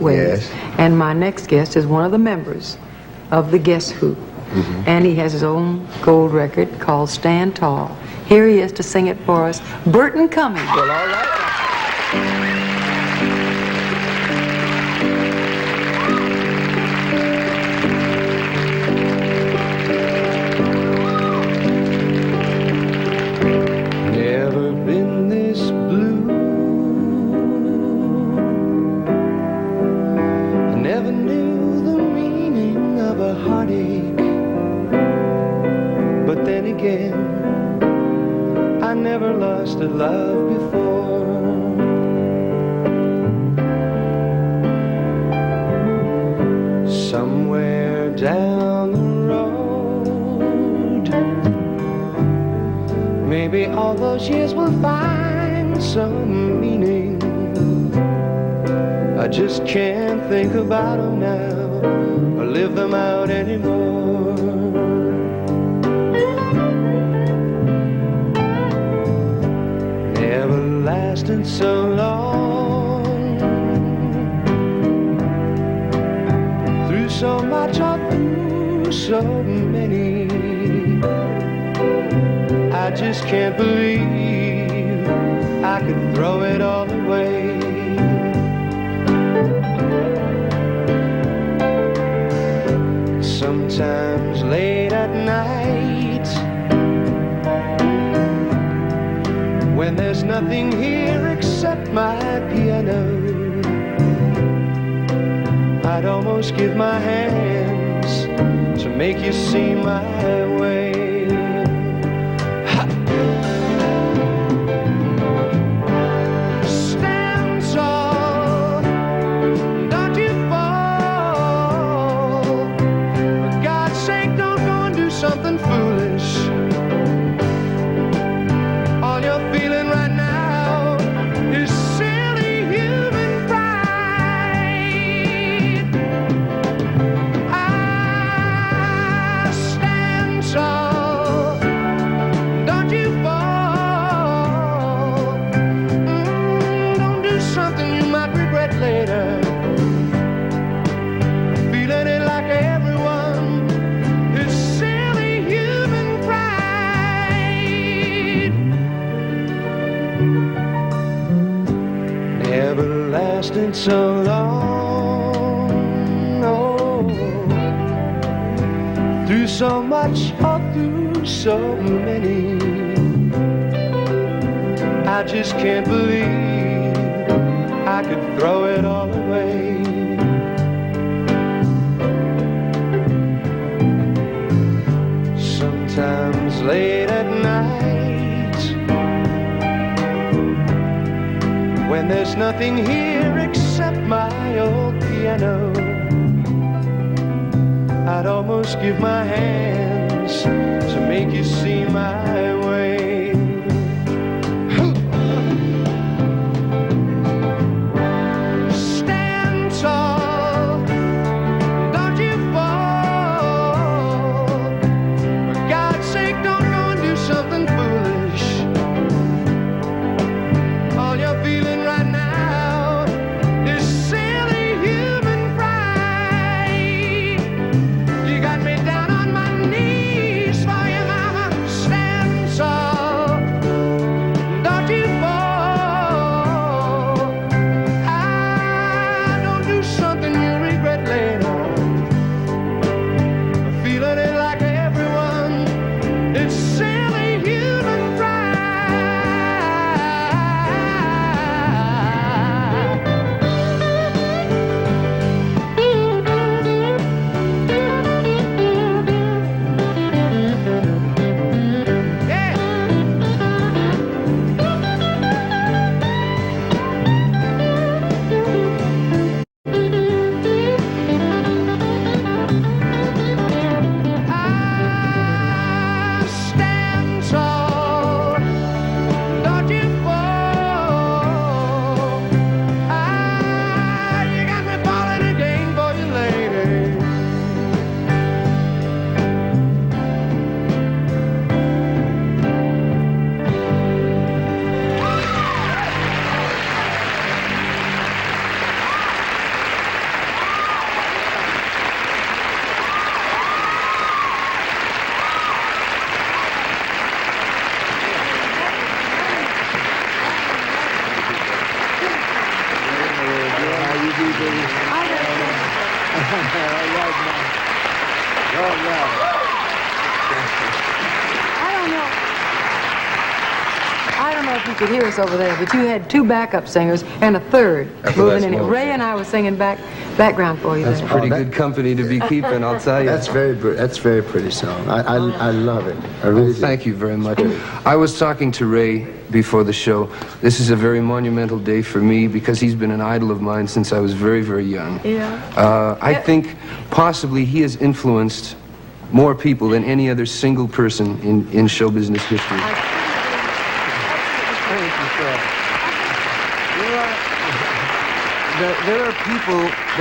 Yes. And my next guest is one of the members of the Guess Who. And he has his own gold record called Stand Tall. Here he is to sing it for us, Burton Cummings. Well, all right. Never been this blue. I never knew the meaning of a heartache. But then again, I never lost a love before. Somewhere down the road, maybe all those years will find some meaning. I just can't think about them now or live them out anymore. Never lasted so long, through so much or through so many. I just can't believe I could throw it all away. Sometimes late at night, when there's nothing here except my piano, I'd almost give my hands to make you see my way. Ha! Stand tall, don't you fall. For God's sake, don't go and do something foolish. All you're feeling right now is silly human pride. I stand tall, don't you fall. Don't do something you might regret later. Feeling it like everyone is silly human pride. Never lasted so long, oh, through so much or through so many. I just can't believe I could throw it all away. Sometimes late at night, when there's nothing here except my old piano, I'd almost give my hands to make you see my way. Stand tall, don't you fall. For God's sake, don't go and do something foolish. All you're feeling right now is silly human pride. You got me down on my knees for you, mama. Stand I don't know if you could hear us over there, but you had two backup singers and a third moving in it. Ray and I were singing background for you. That's there. pretty good company to be keeping, I'll tell you. That's very pretty song. I love it. I really do. Thank you very much. I was talking to Ray before the show. This is a very monumental day for me because he's been an idol of mine since I was very, very young. Yeah. I think possibly he has influenced more people than any other single person in show business history. There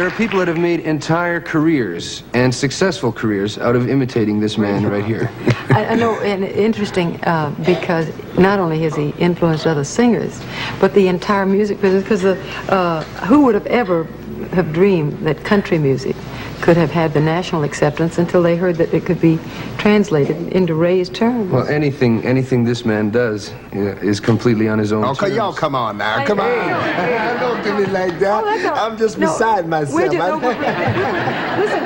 are people that have made entire careers and successful careers out of imitating this man right here. I know, and interesting because not only has he influenced other singers, but the entire music business. Because who would have ever have dreamed that country music could have had the national acceptance until they heard that it could be translated into Ray's terms? Well, anything this man does is completely on his own terms. Okay, y'all come on now. Come on. Don't do me like that. I'm just beside myself. Listen,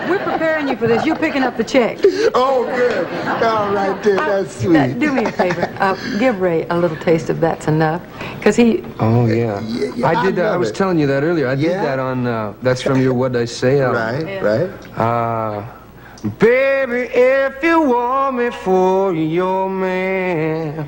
we're preparing you for this. You're picking up the check. Oh, good. All right, there. That's sweet. Do me a favor. Give Ray a little taste of That's Enough. Because he... Oh, yeah. I did. I was telling you that earlier. I did that on... that's from your What'd I Say album. Right. Baby, if you want me for your man,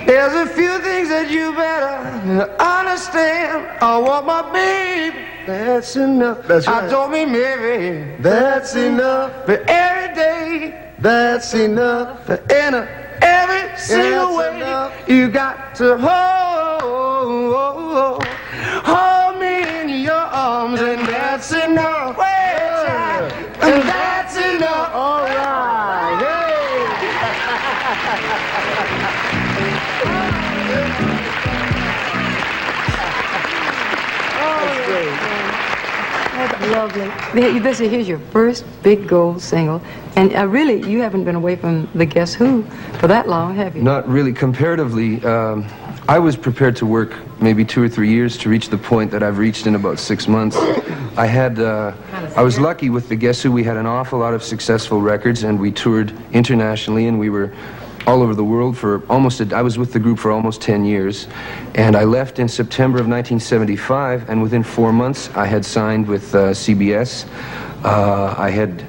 there's a few things that you better understand. I want my baby, that's enough. That's right. I told me maybe That's enough. but every day, That's enough. in every single way, enough. you got to hold me in your arms, and that's enough. And that's enough. All right. That's lovely. Here's your first big gold single. And really, you haven't been away from the Guess Who for that long, have you? Not really. Comparatively, I was prepared to work maybe 2 or 3 years to reach the point that I've reached in about 6 months. I was lucky with the Guess Who. We had an awful lot of successful records, and we toured internationally, and we were all over the world for I was with the group for almost 10 years. And I left in September of 1975, and within 4 months, I had signed with CBS. I had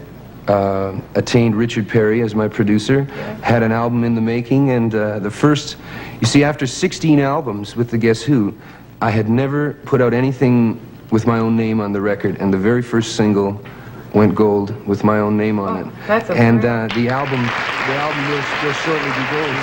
attained Richard Perry as my producer, had an album in the making, and you see, after 16 albums with the Guess Who, I had never put out anything with my own name on the record, and the very first single went gold with my own name on it. That's and the album will shortly be gold.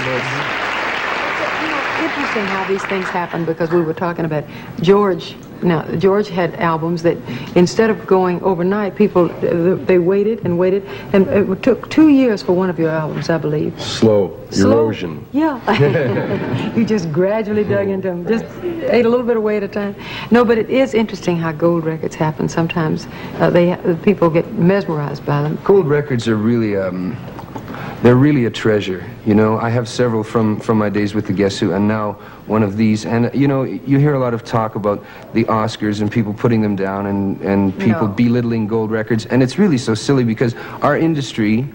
Interesting how these things happen, because we were talking about George. Now, George had albums that instead of going overnight, people, they waited and waited, and it took 2 years for one of your albums, I believe. Slow erosion. Yeah. You just gradually dug into them, just ate a little bit away at a time. No, but it is interesting how gold records happen. Sometimes people get mesmerized by them. Gold records are really, they're really a treasure. You know, I have several from my days with the Guess Who, and now one of these. And, you know, you hear a lot of talk about the Oscars and people putting them down and people belittling gold records. And it's really so silly, because our industry,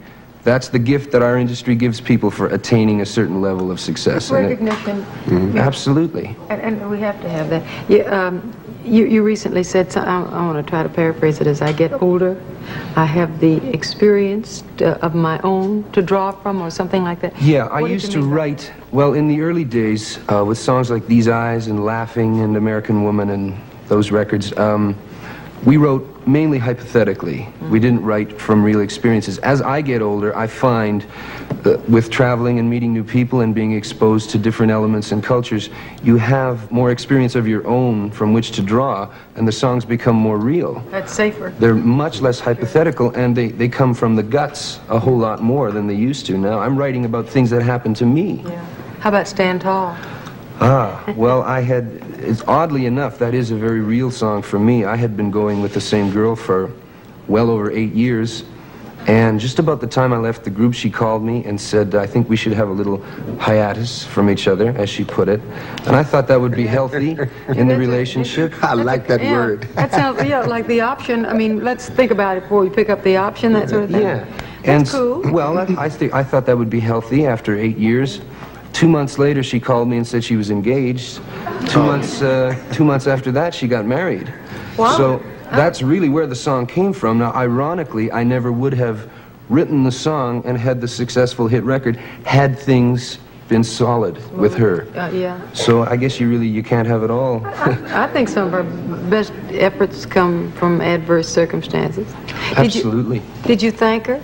that's the gift that our industry gives people for attaining a certain level of success. Recognition. Yeah. Absolutely. And we have to have that. You recently said, I want to try to paraphrase it, as I get older, I have the experience of my own to draw from, or something like that. Yeah, I used to write, well, in the early days, with songs like These Eyes and Laughing and American Woman and those records, we wrote mainly hypothetically. We didn't write from real experiences. As I get older, I find with traveling and meeting new people and being exposed to different elements and cultures, you have more experience of your own from which to draw, and the songs become more real. That's safer. They're much less hypothetical, and they come from the guts a whole lot more than they used to. Now, I'm writing about things that happened to me. Yeah. How about Stand Tall? Well, oddly enough, that is a very real song for me. I had been going with the same girl for well over 8 years, And just about the time I left the group, she called me and said, I think we should have a little hiatus from each other, as she put it. And I thought that would be healthy in the relationship. I like that Yeah, word. that sounds, yeah, like the option. I mean, let's think about it before we pick up the option, that sort of thing. Yeah. That's cool. Well, I thought that would be healthy after 8 years. 2 months later, she called me and said she was engaged. 2 months after that, she got married. Wow. So that's really where the song came from. Now, ironically, I never would have written the song and had the successful hit record had things been solid with her. Yeah. So I guess you can't have it all. I think some of our best efforts come from adverse circumstances. Absolutely. Did you thank her?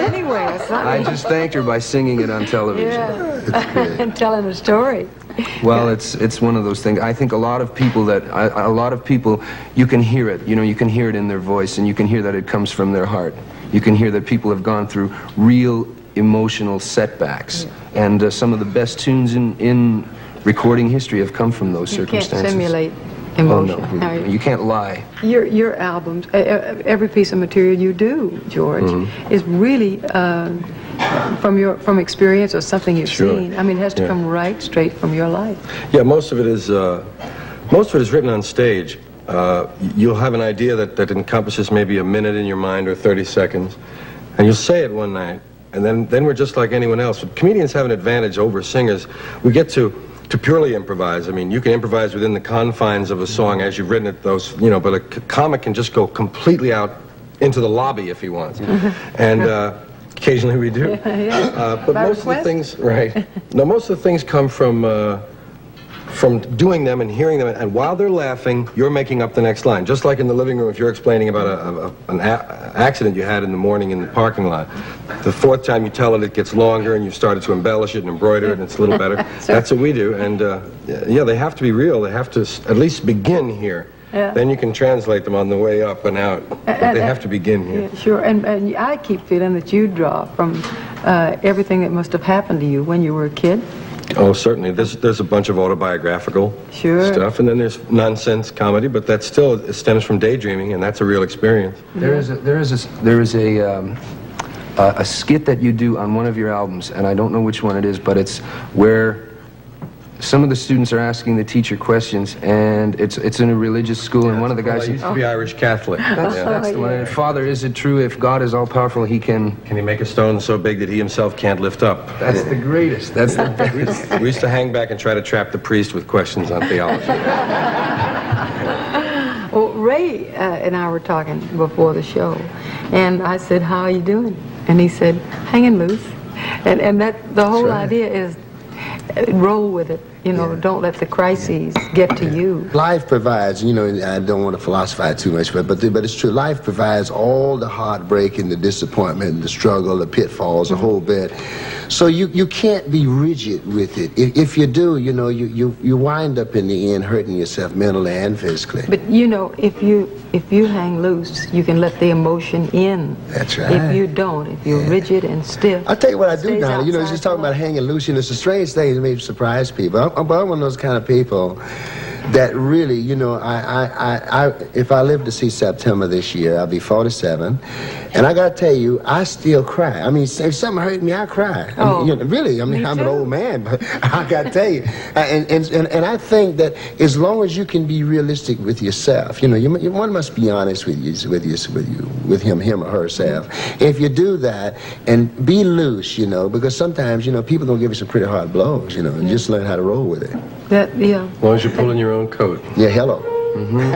Anyway, or something. I just thanked her by singing it on television. Yeah. And telling a story. Well, it's one of those things. I think a lot of people you can hear it. You know, you can hear it in their voice, and you can hear that it comes from their heart. You can hear that people have gone through real emotional setbacks, and some of the best tunes in recording history have come from those circumstances. You can't simulate emotion. Oh, no. You can't lie. Your albums, every piece of material you do, George, is really from experience or something you've seen. I mean, it has to come right straight from your life. Yeah, most of it is written on stage. You'll have an idea that encompasses maybe a minute in your mind or 30 seconds, and you'll say it one night, and then we're just like anyone else. But comedians have an advantage over singers. We get to purely improvise. I mean, you can improvise within the confines of a song as you've written it, but a comic can just go completely out into the lobby if he wants. And occasionally we do. But most of the things, most of the things come from doing them and hearing them, and while they're laughing, you're making up the next line. Just like in the living room, if you're explaining about an accident you had in the morning in the parking lot, the fourth time you tell it, it gets longer, and you've started to embellish it and embroider it, and it's a little better. That's what we do, and yeah, they have to be real. They have to at least begin here. Yeah. Then you can translate them on the way up and out, but they have to begin here. Yeah, sure, and I keep feeling that you draw from everything that must have happened to you when you were a kid. Oh, certainly. There's a bunch of autobiographical stuff, and then there's nonsense comedy, but that still stems from daydreaming, and that's a real experience. There is a skit that you do on one of your albums, and I don't know which one it is, but it's where some of the students are asking the teacher questions, and it's in a religious school, and one of the guys used to be Irish Catholic. That's the one. Father, is it true if God is all powerful, he can he make a stone so big that he himself can't lift up? That's the greatest. That's the best. We used to hang back and try to trap the priest with questions on theology. Well, Ray and I were talking before the show, and I said, "How are you doing?" And he said, "Hanging loose." And that the whole idea is roll with it. You know, don't let the crises get to you. Life provides, you know, I don't want to philosophize too much, but it's true. Life provides all the heartbreak and the disappointment, the struggle, the pitfalls, the whole bit. So you can't be rigid with it. If you do, you know, you wind up in the end hurting yourself mentally and physically. But you know, if you hang loose, you can let the emotion in. That's right. If you don't, if you're rigid and stiff. I'll tell you what I do now. You know, just talking about hanging loose, you know, it's a strange thing that may surprise people. I'm one of those kind of people that really, you know, if I live to see September this year, I'll be 47, and I gotta tell you, I still cry. I mean, if something hurt me, I cry. I mean, you know, really, I mean, I'm an old man, but I gotta tell you, and I think that as long as you can be realistic with yourself, you know, one must be honest with him or herself. If you do that and be loose, you know, because sometimes, you know, people gonna give you some pretty hard blows, you know, and just learn how to roll with it. As long as you're pulling your own coat. Yeah, hello. Mm-hmm.